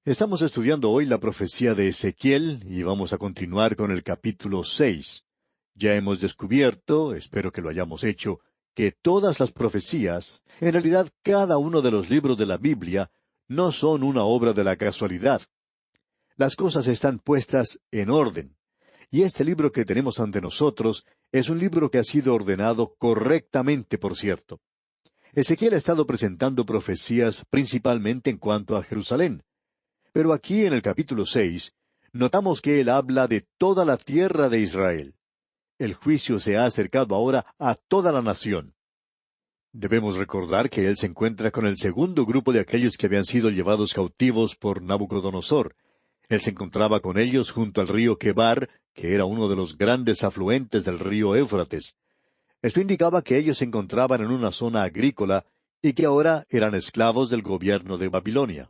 Estamos estudiando hoy la profecía de Ezequiel y vamos a continuar con el capítulo 6. Ya hemos descubierto, espero que lo hayamos hecho, que todas las profecías, en realidad cada uno de los libros de la Biblia, no son una obra de la casualidad. Las cosas están puestas en orden. Y este libro que tenemos ante nosotros es un libro que ha sido ordenado correctamente, por cierto. Ezequiel ha estado presentando profecías principalmente en cuanto a Jerusalén. Pero aquí en el capítulo 6, notamos que él habla de toda la tierra de Israel. El juicio se ha acercado ahora a toda la nación. Debemos recordar que él se encuentra con el segundo grupo de aquellos que habían sido llevados cautivos por Nabucodonosor. Él se encontraba con ellos junto al río Quebar, que era uno de los grandes afluentes del río Éufrates. Esto indicaba que ellos se encontraban en una zona agrícola y que ahora eran esclavos del gobierno de Babilonia.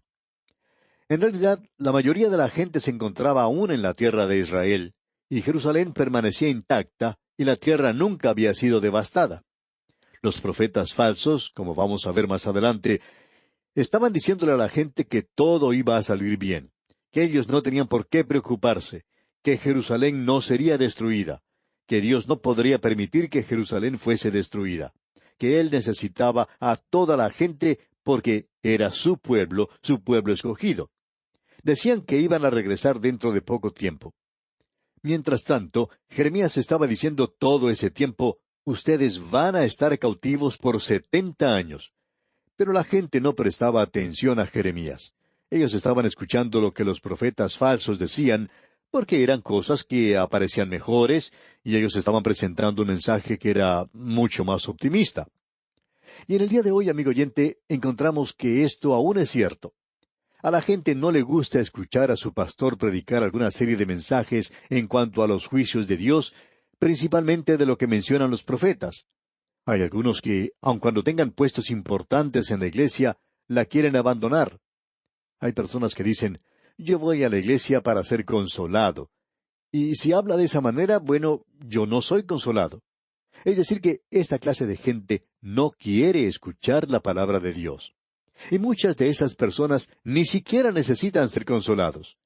En realidad, la mayoría de la gente se encontraba aún en la tierra de Israel, y Jerusalén permanecía intacta, y la tierra nunca había sido devastada. Los profetas falsos, como vamos a ver más adelante, estaban diciéndole a la gente que todo iba a salir bien, que ellos no tenían por qué preocuparse, que Jerusalén no sería destruida, que Dios no podría permitir que Jerusalén fuese destruida, que Él necesitaba a toda la gente porque era su pueblo escogido. Decían que iban a regresar dentro de poco tiempo. Mientras tanto, Jeremías estaba diciendo todo ese tiempo, ustedes van a estar cautivos por 70 años. Pero la gente no prestaba atención a Jeremías. Ellos estaban escuchando lo que los profetas falsos decían, porque eran cosas que aparecían mejores, y ellos estaban presentando un mensaje que era mucho más optimista. Y en el día de hoy, amigo oyente, encontramos que esto aún es cierto. A la gente no le gusta escuchar a su pastor predicar alguna serie de mensajes en cuanto a los juicios de Dios, principalmente de lo que mencionan los profetas. Hay algunos que, aun cuando tengan puestos importantes en la iglesia, la quieren abandonar. Hay personas que dicen, yo voy a la iglesia para ser consolado. Y si habla de esa manera, bueno, yo no soy consolado. Es decir, que esta clase de gente no quiere escuchar la palabra de Dios. Y muchas de esas personas ni siquiera necesitan ser consolados.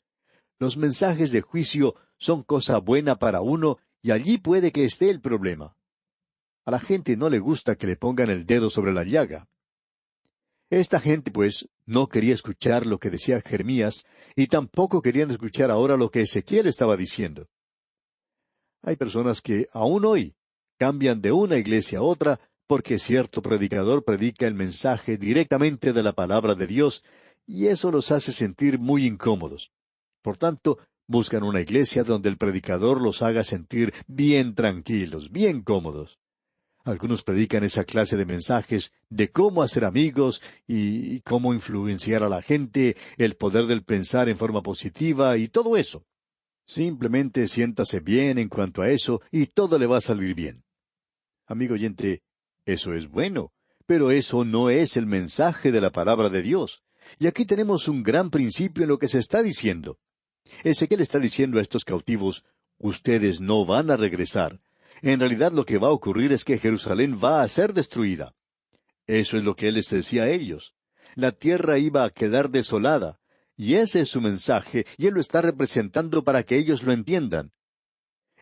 Los mensajes de juicio son cosa buena para uno y allí puede que esté el problema. A la gente no le gusta que le pongan el dedo sobre la llaga. Esta gente, pues, no quería escuchar lo que decía Jeremías y tampoco querían escuchar ahora lo que Ezequiel estaba diciendo. Hay personas que aún hoy cambian de una iglesia a otra porque cierto predicador predica el mensaje directamente de la palabra de Dios, y eso los hace sentir muy incómodos. Por tanto, buscan una iglesia donde el predicador los haga sentir bien tranquilos, bien cómodos. Algunos predican esa clase de mensajes de cómo hacer amigos y cómo influenciar a la gente, el poder del pensar en forma positiva y todo eso. Simplemente siéntase bien en cuanto a eso y todo le va a salir bien. Amigo oyente, eso es bueno, pero eso no es el mensaje de la palabra de Dios. Y aquí tenemos un gran principio en lo que se está diciendo. Ezequiel está diciendo a estos cautivos, ustedes no van a regresar. En realidad lo que va a ocurrir es que Jerusalén va a ser destruida. Eso es lo que él les decía a ellos. La tierra iba a quedar desolada. Y ese es su mensaje, y él lo está representando para que ellos lo entiendan.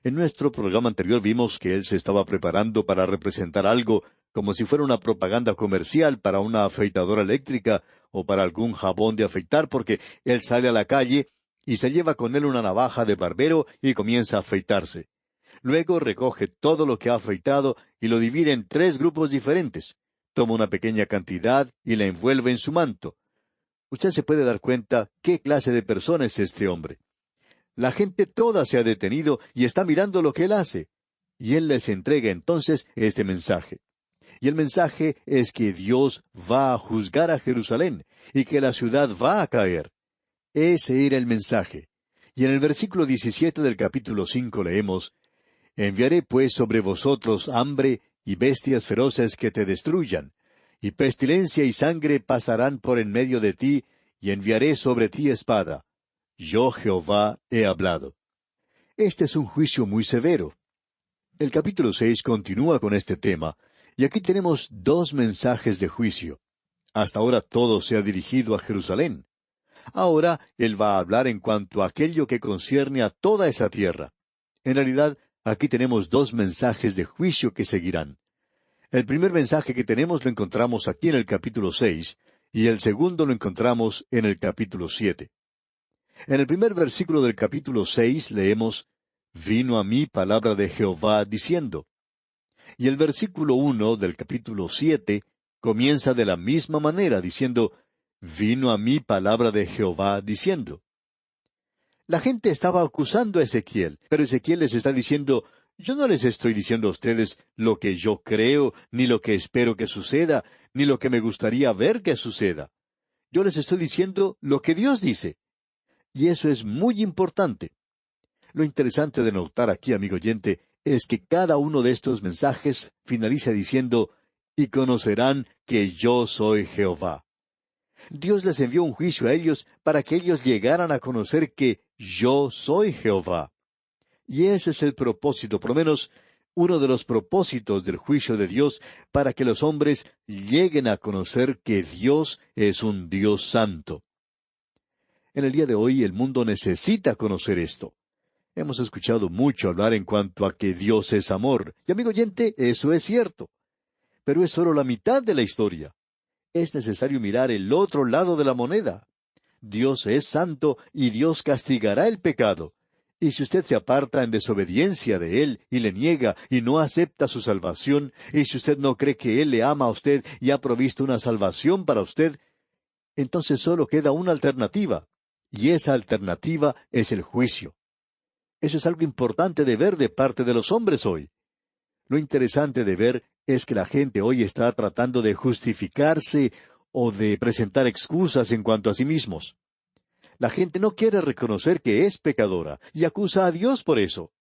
En nuestro programa anterior vimos que él se estaba preparando para representar algo como si fuera una propaganda comercial para una afeitadora eléctrica o para algún jabón de afeitar, porque él sale a la calle y se lleva con él una navaja de barbero y comienza a afeitarse. Luego recoge todo lo que ha afeitado y lo divide en 3 grupos diferentes. Toma una pequeña cantidad y la envuelve en su manto. Usted se puede dar cuenta qué clase de persona es este hombre. La gente toda se ha detenido y está mirando lo que él hace. Y él les entrega entonces este mensaje. Y el mensaje es que Dios va a juzgar a Jerusalén y que la ciudad va a caer. Ese era el mensaje. Y en el versículo 17 del capítulo 5 leemos, enviaré pues sobre vosotros hambre y bestias feroces que te destruyan, y pestilencia y sangre pasarán por en medio de ti, y enviaré sobre ti espada. Yo Jehová he hablado. Este es un juicio muy severo. El capítulo 6 continúa con este tema, y aquí tenemos 2 mensajes de juicio. Hasta ahora todo se ha dirigido a Jerusalén. Ahora Él va a hablar en cuanto a aquello que concierne a toda esa tierra. En realidad, aquí tenemos dos mensajes de juicio que seguirán. El primer mensaje que tenemos lo encontramos aquí en el capítulo 6, y el segundo lo encontramos en el capítulo 7. En el primer versículo del capítulo 6 leemos, Vino a mí palabra de Jehová diciendo. Y el versículo 1 del capítulo 7 comienza de la misma manera diciendo, Vino a mí palabra de Jehová diciendo. La gente estaba acusando a Ezequiel, pero Ezequiel les está diciendo, yo no les estoy diciendo a ustedes lo que yo creo, ni lo que espero que suceda, ni lo que me gustaría ver que suceda. Yo les estoy diciendo lo que Dios dice. Y eso es muy importante. Lo interesante de notar aquí, amigo oyente, es que cada uno de estos mensajes finaliza diciendo, y conocerán que yo soy Jehová. Dios les envió un juicio a ellos para que ellos llegaran a conocer que yo soy Jehová. Y ese es el propósito, por lo menos uno de los propósitos del juicio de Dios, para que los hombres lleguen a conocer que Dios es un Dios santo. En el día de hoy el mundo necesita conocer esto. Hemos escuchado mucho hablar en cuanto a que Dios es amor. Y amigo oyente, eso es cierto. Pero es solo la mitad de la historia. Es necesario mirar el otro lado de la moneda. Dios es santo y Dios castigará el pecado. Y si usted se aparta en desobediencia de Él y le niega y no acepta su salvación, y si usted no cree que Él le ama a usted y ha provisto una salvación para usted, entonces solo queda una alternativa. Y esa alternativa es el juicio. Eso es algo importante de ver de parte de los hombres hoy. Lo interesante de ver es que la gente hoy está tratando de justificarse o de presentar excusas en cuanto a sí mismos. La gente no quiere reconocer que es pecadora y acusa a Dios por eso.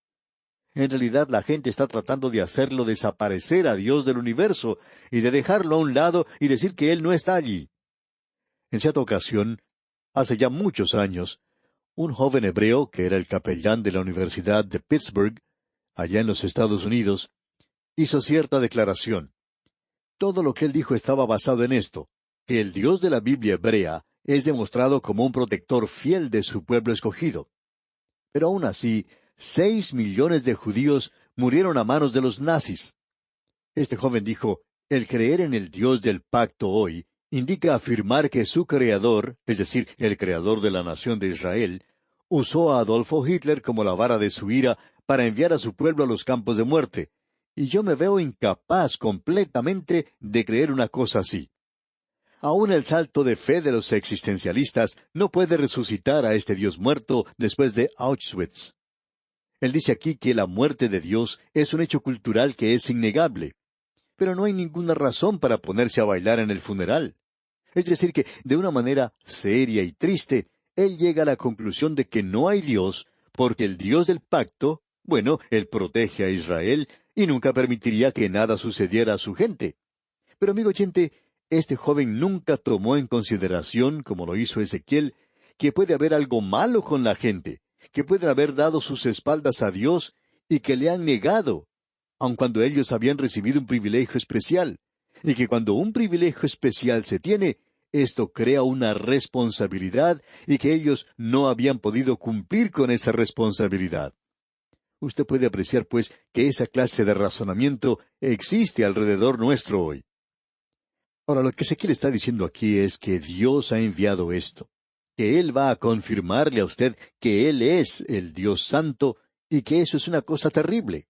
En realidad la gente está tratando de hacerlo desaparecer a Dios del universo y de dejarlo a un lado y decir que Él no está allí. En cierta ocasión, hace ya muchos años, un joven hebreo que era el capellán de la Universidad de Pittsburgh, allá en los Estados Unidos, hizo cierta declaración. Todo lo que él dijo estaba basado en esto, que el Dios de la Biblia hebrea es demostrado como un protector fiel de su pueblo escogido. Pero aún así, 6 millones de judíos murieron a manos de los nazis. Este joven dijo, el creer en el Dios del pacto hoy indica afirmar que su creador, es decir, el creador de la nación de Israel, usó a Adolfo Hitler como la vara de su ira para enviar a su pueblo a los campos de muerte. Y yo me veo incapaz completamente de creer una cosa así. Aún el salto de fe de los existencialistas no puede resucitar a este Dios muerto después de Auschwitz. Él dice aquí que la muerte de Dios es un hecho cultural que es innegable. Pero no hay ninguna razón para ponerse a bailar en el funeral. Es decir, que de una manera seria y triste, él llega a la conclusión de que no hay Dios, porque el Dios del pacto, bueno, él protege a Israel y nunca permitiría que nada sucediera a su gente. Pero amigo oyente, este joven nunca tomó en consideración, como lo hizo Ezequiel, que puede haber algo malo con la gente, que pueden haber dado sus espaldas a Dios y que le han negado, aun cuando ellos habían recibido un privilegio especial, y que cuando un privilegio especial se tiene, esto crea una responsabilidad y que ellos no habían podido cumplir con esa responsabilidad. Usted puede apreciar, pues, que esa clase de razonamiento existe alrededor nuestro hoy. Ahora, lo que Ezequiel está diciendo aquí es que Dios ha enviado esto, que Él va a confirmarle a usted que Él es el Dios Santo y que eso es una cosa terrible.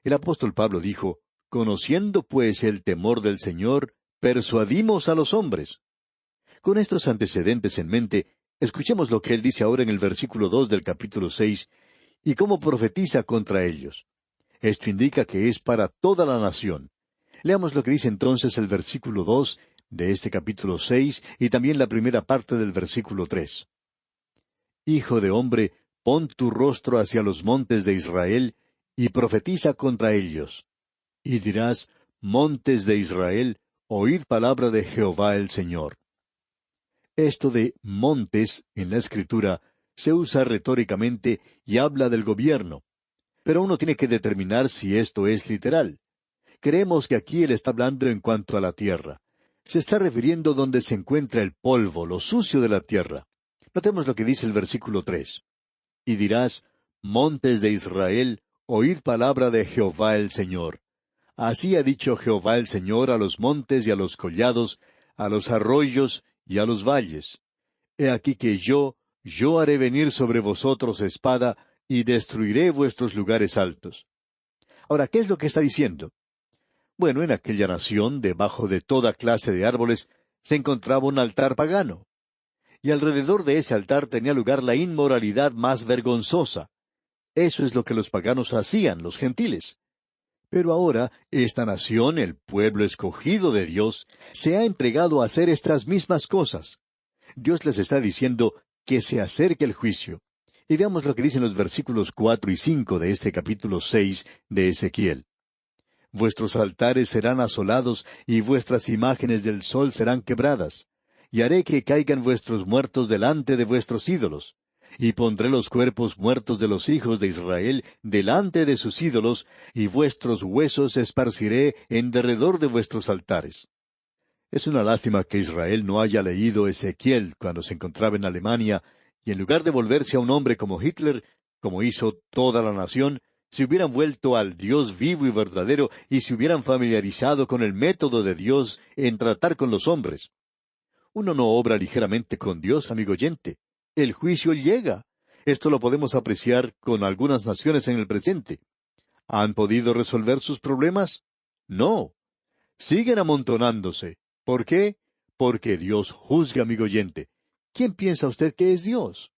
El apóstol Pablo dijo, conociendo pues el temor del Señor, persuadimos a los hombres. Con estos antecedentes en mente, escuchemos lo que él dice ahora en el versículo 2 del capítulo 6, y cómo profetiza contra ellos. Esto indica que es para toda la nación. Leamos lo que dice entonces el versículo 2 de este capítulo 6 y también la primera parte del versículo 3. Hijo de hombre, pon tu rostro hacia los montes de Israel y profetiza contra ellos. Y dirás, montes de Israel, oíd palabra de Jehová el Señor. Esto de montes en la Escritura se usa retóricamente y habla del gobierno. Pero uno tiene que determinar si esto es literal. Creemos que aquí él está hablando en cuanto a la tierra. Se está refiriendo donde se encuentra el polvo, lo sucio de la tierra. Notemos lo que dice el versículo 3. Y dirás, montes de Israel, oíd palabra de Jehová el Señor. Así ha dicho Jehová el Señor a los montes y a los collados, a los arroyos y a los valles. He aquí que yo haré venir sobre vosotros espada, y destruiré vuestros lugares altos. Ahora, ¿qué es lo que está diciendo? Bueno, en aquella nación, debajo de toda clase de árboles, se encontraba un altar pagano. Y alrededor de ese altar tenía lugar la inmoralidad más vergonzosa. Eso es lo que los paganos hacían, los gentiles. Pero ahora, esta nación, el pueblo escogido de Dios, se ha entregado a hacer estas mismas cosas. Dios les está diciendo que se acerque el juicio. Y veamos lo que dicen los versículos 4 y 5 de este capítulo 6 de Ezequiel. Vuestros altares serán asolados, y vuestras imágenes del sol serán quebradas. Y haré que caigan vuestros muertos delante de vuestros ídolos. Y pondré los cuerpos muertos de los hijos de Israel delante de sus ídolos, y vuestros huesos esparciré en derredor de vuestros altares. Es una lástima que Israel no haya leído Ezequiel cuando se encontraba en Alemania, y en lugar de volverse a un hombre como Hitler, como hizo toda la nación, se hubieran vuelto al Dios vivo y verdadero y se hubieran familiarizado con el método de Dios en tratar con los hombres. Uno no obra ligeramente con Dios, amigo oyente. El juicio llega. Esto lo podemos apreciar con algunas naciones en el presente. ¿Han podido resolver sus problemas? No. Siguen amontonándose. ¿Por qué? Porque Dios juzga, amigo oyente. ¿Quién piensa usted que es Dios?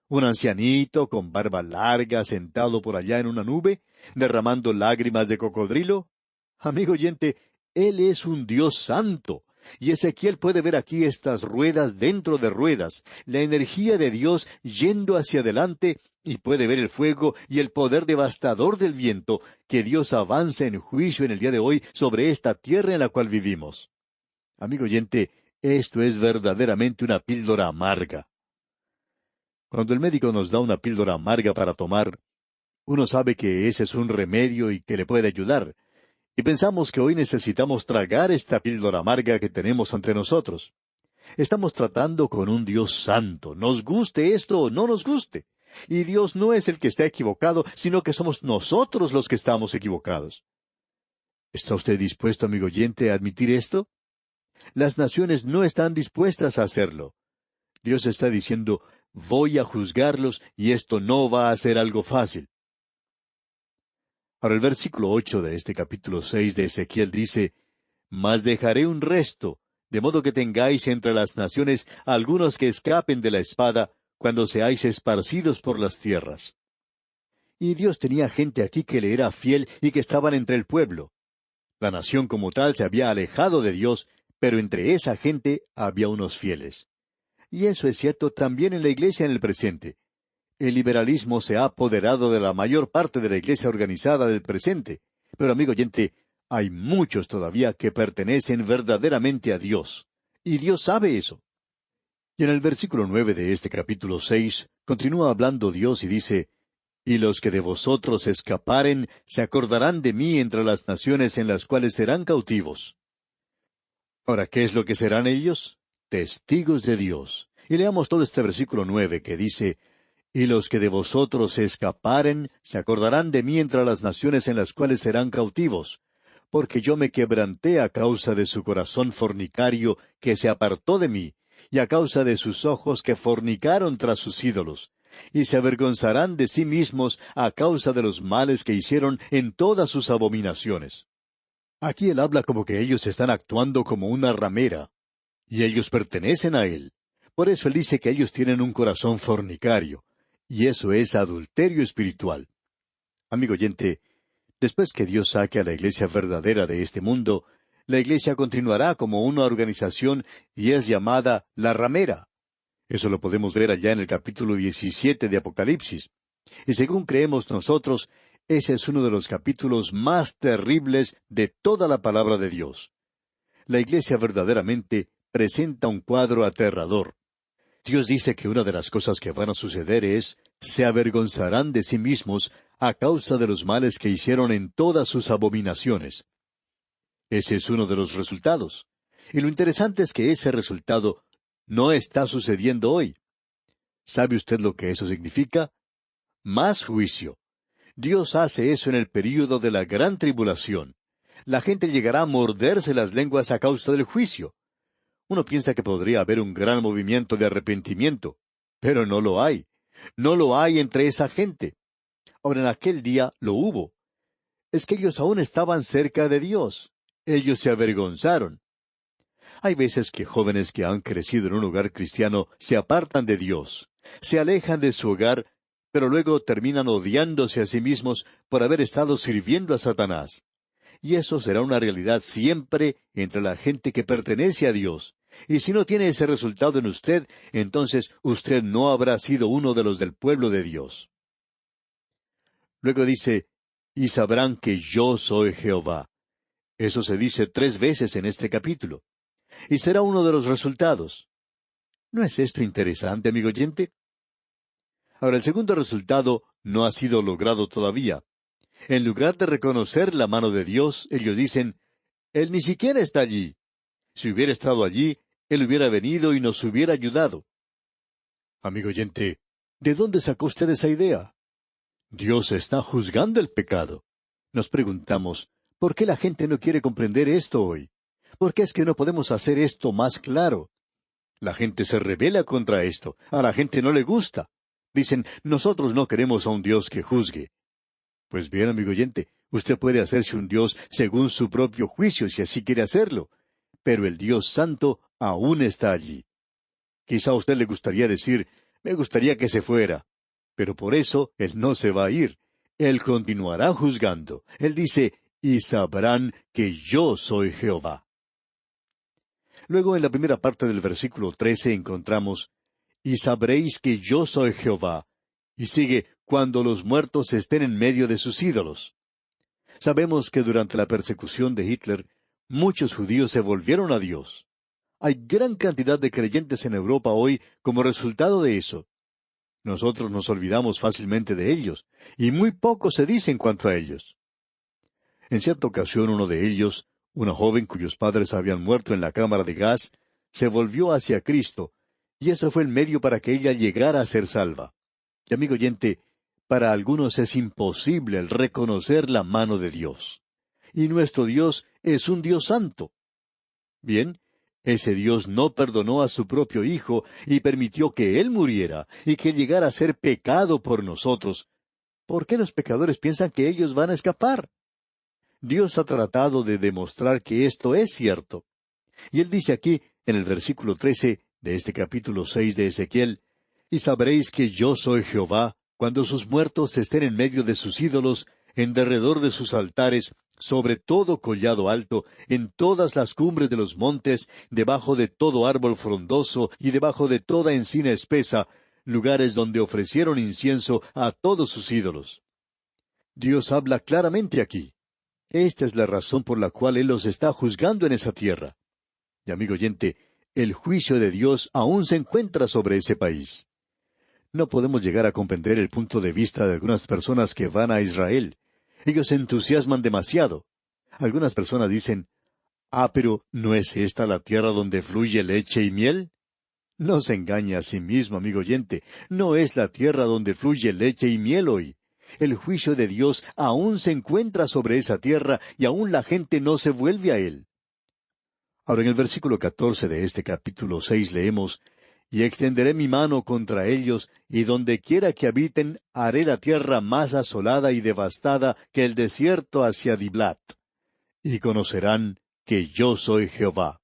¿Un ancianito con barba larga sentado por allá en una nube, derramando lágrimas de cocodrilo? Amigo oyente, Él es un Dios santo. Y Ezequiel puede ver aquí estas ruedas dentro de ruedas, la energía de Dios yendo hacia adelante, y puede ver el fuego y el poder devastador del viento, que Dios avanza en juicio en el día de hoy sobre esta tierra en la cual vivimos. Amigo oyente, esto es verdaderamente una píldora amarga. Cuando el médico nos da una píldora amarga para tomar, uno sabe que ese es un remedio y que le puede ayudar. Y pensamos que hoy necesitamos tragar esta píldora amarga que tenemos ante nosotros. Estamos tratando con un Dios santo, nos guste esto o no nos guste. Y Dios no es el que está equivocado, sino que somos nosotros los que estamos equivocados. ¿Está usted dispuesto, amigo oyente, a admitir esto? Las naciones no están dispuestas a hacerlo. Dios está diciendo, voy a juzgarlos y esto no va a ser algo fácil. Ahora el versículo 8 de este capítulo 6 de Ezequiel dice, Mas dejaré un resto, de modo que tengáis entre las naciones algunos que escapen de la espada, cuando seáis esparcidos por las tierras. Y Dios tenía gente aquí que le era fiel y que estaban entre el pueblo. La nación como tal se había alejado de Dios, pero entre esa gente había unos fieles. Y eso es cierto también en la iglesia en el presente. El liberalismo se ha apoderado de la mayor parte de la iglesia organizada del presente. Pero, amigo oyente, hay muchos todavía que pertenecen verdaderamente a Dios. Y Dios sabe eso. Y en el versículo 9 de este capítulo 6, continúa hablando Dios y dice, Y los que de vosotros escaparen se acordarán de mí entre las naciones en las cuales serán cautivos. Ahora, ¿qué es lo que serán ellos? Testigos de Dios. Y leamos todo este versículo 9 que dice, Y los que de vosotros escaparen se acordarán de mí entre las naciones en las cuales serán cautivos, porque yo me quebranté a causa de su corazón fornicario que se apartó de mí, y a causa de sus ojos que fornicaron tras sus ídolos, y se avergonzarán de sí mismos a causa de los males que hicieron en todas sus abominaciones. Aquí él habla como que ellos están actuando como una ramera, y ellos pertenecen a él. Por eso él dice que ellos tienen un corazón fornicario, y eso es adulterio espiritual. Amigo oyente, después que Dios saque a la iglesia verdadera de este mundo, la iglesia continuará como una organización y es llamada la ramera. Eso lo podemos ver allá en el capítulo 17 de Apocalipsis. Y según creemos nosotros, ese es uno de los capítulos más terribles de toda la palabra de Dios. La iglesia verdaderamente presenta un cuadro aterrador. Dios dice que una de las cosas que van a suceder es, se avergonzarán de sí mismos a causa de los males que hicieron en todas sus abominaciones. Ese es uno de los resultados. Y lo interesante es que ese resultado no está sucediendo hoy. ¿Sabe usted lo que eso significa? Más juicio. Dios hace eso en el período de la gran tribulación. La gente llegará a morderse las lenguas a causa del juicio. Uno piensa que podría haber un gran movimiento de arrepentimiento, pero no lo hay. No lo hay entre esa gente. Ahora, en aquel día lo hubo. Es que ellos aún estaban cerca de Dios. Ellos se avergonzaron. Hay veces que jóvenes que han crecido en un hogar cristiano se apartan de Dios, se alejan de su hogar, pero luego terminan odiándose a sí mismos por haber estado sirviendo a Satanás. Y eso será una realidad siempre entre la gente que pertenece a Dios. Y si no tiene ese resultado en usted, entonces usted no habrá sido uno de los del pueblo de Dios. Luego dice, y sabrán que yo soy Jehová. Eso se dice 3 veces en este capítulo. Y será uno de los resultados. ¿No es esto interesante, amigo oyente? Ahora, el segundo resultado no ha sido logrado todavía. En lugar de reconocer la mano de Dios, ellos dicen, Él ni siquiera está allí. Si hubiera estado allí, Él hubiera venido y nos hubiera ayudado. Amigo oyente, ¿de dónde sacó usted esa idea? Dios está juzgando el pecado. Nos preguntamos, ¿por qué la gente no quiere comprender esto hoy? ¿Por qué es que no podemos hacer esto más claro? La gente se rebela contra esto. A la gente no le gusta. Dicen, nosotros no queremos a un Dios que juzgue. Pues bien, amigo oyente, usted puede hacerse un Dios según su propio juicio si así quiere hacerlo. Pero el Dios Santo aún está allí. Quizá a usted le gustaría decir, me gustaría que se fuera. Pero por eso Él no se va a ir. Él continuará juzgando. Él dice, y sabrán que yo soy Jehová. Luego en la primera parte del versículo 13 encontramos, y sabréis que yo soy Jehová. Y sigue, cuando los muertos estén en medio de sus ídolos. Sabemos que durante la persecución de Hitler, muchos judíos se volvieron a Dios. Hay gran cantidad de creyentes en Europa hoy como resultado de eso. Nosotros nos olvidamos fácilmente de ellos, y muy poco se dice en cuanto a ellos. En cierta ocasión uno de ellos, una joven cuyos padres habían muerto en la cámara de gas, se volvió hacia Cristo, y eso fue el medio para que ella llegara a ser salva. Y amigo oyente, para algunos es imposible el reconocer la mano de Dios. Y nuestro Dios es un Dios santo. Bien, ese Dios no perdonó a su propio Hijo y permitió que Él muriera y que llegara a ser pecado por nosotros. ¿Por qué los pecadores piensan que ellos van a escapar? Dios ha tratado de demostrar que esto es cierto. Y Él dice aquí, en el versículo 13 de este capítulo 6 de Ezequiel, y sabréis que yo soy Jehová, cuando sus muertos estén en medio de sus ídolos, en derredor de sus altares, sobre todo collado alto, en todas las cumbres de los montes, debajo de todo árbol frondoso y debajo de toda encina espesa, lugares donde ofrecieron incienso a todos sus ídolos. Dios habla claramente aquí. Esta es la razón por la cual Él los está juzgando en esa tierra. Y amigo oyente, el juicio de Dios aún se encuentra sobre ese país. No podemos llegar a comprender el punto de vista de algunas personas que van a Israel. Ellos se entusiasman demasiado. Algunas personas dicen, pero ¿no es esta la tierra donde fluye leche y miel? No se engañe a sí mismo, amigo oyente. No es la tierra donde fluye leche y miel hoy. El juicio de Dios aún se encuentra sobre esa tierra y aún la gente no se vuelve a Él. Ahora en el versículo 14 de este capítulo 6 leemos, y extenderé mi mano contra ellos, y donde quiera que habiten, haré la tierra más asolada y devastada que el desierto hacia Diblat. Y conocerán que yo soy Jehová.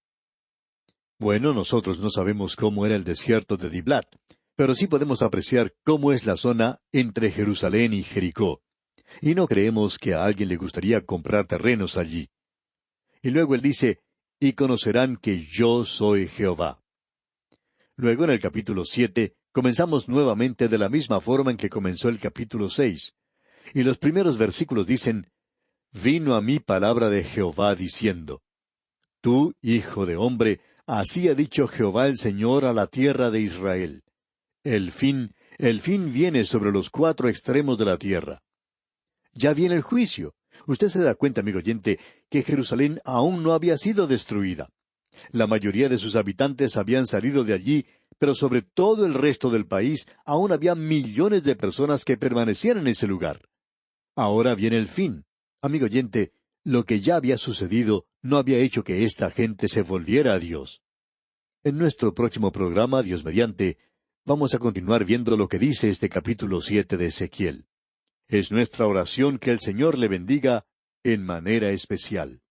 Bueno, nosotros no sabemos cómo era el desierto de Diblat, pero sí podemos apreciar cómo es la zona entre Jerusalén y Jericó. Y no creemos que a alguien le gustaría comprar terrenos allí. Y luego él dice, y conocerán que yo soy Jehová. Luego en el capítulo 7 comenzamos nuevamente de la misma forma en que comenzó el capítulo 6. Y los primeros versículos dicen, Vino a mí palabra de Jehová diciendo, Tú, hijo de hombre, así ha dicho Jehová el Señor a la tierra de Israel. El fin viene sobre los 4 extremos de la tierra. Ya viene el juicio. Usted se da cuenta, amigo oyente, que Jerusalén aún no había sido destruida. La mayoría de sus habitantes habían salido de allí, pero sobre todo el resto del país aún había millones de personas que permanecían en ese lugar. Ahora viene el fin. Amigo oyente, lo que ya había sucedido no había hecho que esta gente se volviera a Dios. En nuestro próximo programa, Dios mediante, vamos a continuar viendo lo que dice este capítulo 7 de Ezequiel. Es nuestra oración que el Señor le bendiga en manera especial.